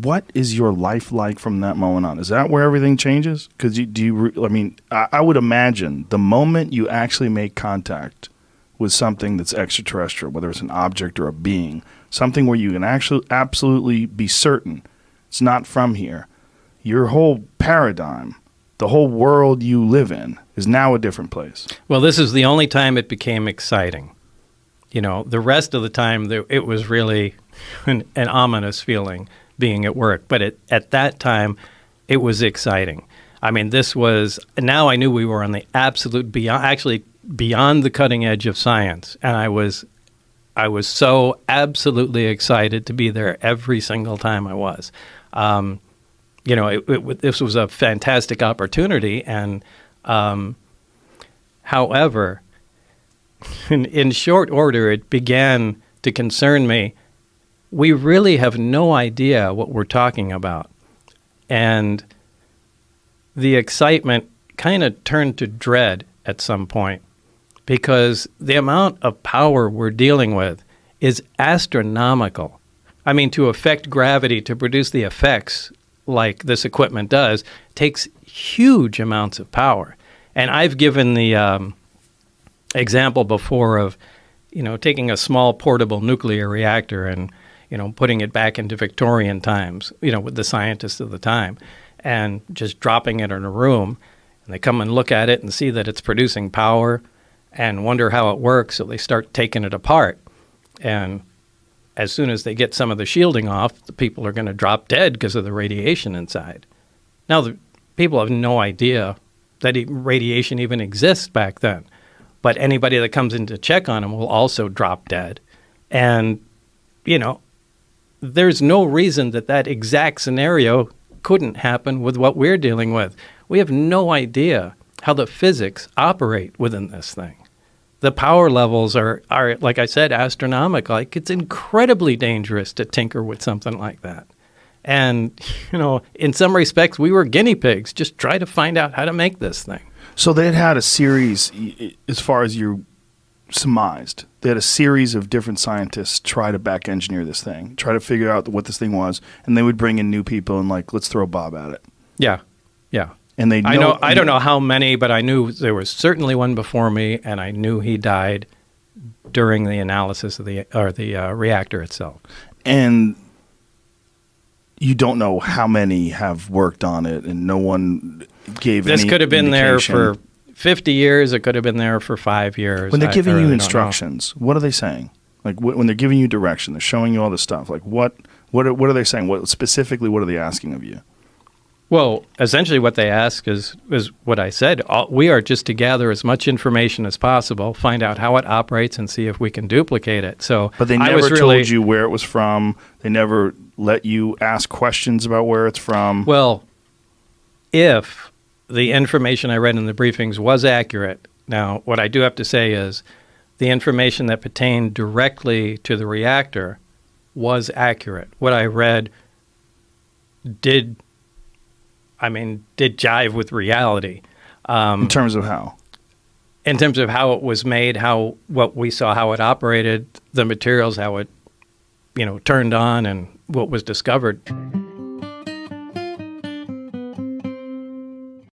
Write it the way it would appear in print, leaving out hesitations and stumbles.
what is your life like from that moment on? Is that where everything changes? Because I would imagine the moment you actually make contact with something that's extraterrestrial, whether it's an object or a being, something where you can actually absolutely be certain it's not from here, your whole paradigm, the whole world you live in, is now a different place. Well, this is the only time it became exciting. The rest of the time, it was really an ominous feeling being at work. But at that time, it was exciting. I mean, now I knew we were on the absolute beyond the cutting edge of science. And I was so absolutely excited to be there every single time I was. This was a fantastic opportunity. And however, in short order, it began to concern me. We really have no idea what we're talking about. And the excitement kind of turned to dread at some point, because the amount of power we're dealing with is astronomical. I mean, to affect gravity, to produce the effects like this equipment does, takes huge amounts of power. And I've given the example before of, taking a small portable nuclear reactor and, putting it back into Victorian times, with the scientists of the time, and just dropping it in a room. And they come and look at it and see that it's producing power and wonder how it works. So they start taking it apart. And as soon as they get some of the shielding off, the people are going to drop dead because of the radiation inside. Now, the people have no idea that radiation even exists back then. But anybody that comes in to check on them will also drop dead. And, there's no reason that exact scenario couldn't happen with what we're dealing with. We have no idea how the physics operate within this thing. The power levels are, like I said, astronomical. Like, it's incredibly dangerous to tinker with something like that. And, in some respects, we were guinea pigs, just try to find out how to make this thing. So they had a series, as far as you surmised, they had a series of different scientists try to back engineer this thing, try to figure out what this thing was, and they would bring in new people and let's throw Bob at it. Yeah. And I don't know how many, but I knew there was certainly one before me, and I knew he died during the analysis of the reactor itself. And you don't know how many have worked on it, and no one gave any This could have been indication. there for 50 years. It could have been there for 5 years. When they're giving really you instructions, what are they saying? Like when they're giving you direction, they're showing you all this stuff. Like what are they saying? What specifically? What are they asking of you? Well, essentially what they ask is what I said. We are just to gather as much information as possible, find out how it operates, and see if we can duplicate it. But they never told you where it was from. They never let you ask questions about where it's from. Well, if the information I read in the briefings was accurate, now what I do have to say is the information that pertained directly to the reactor was accurate. What I read did jive with reality. In terms of how? In terms of how it was made, what we saw, how it operated, the materials, how it, turned on, and what was discovered.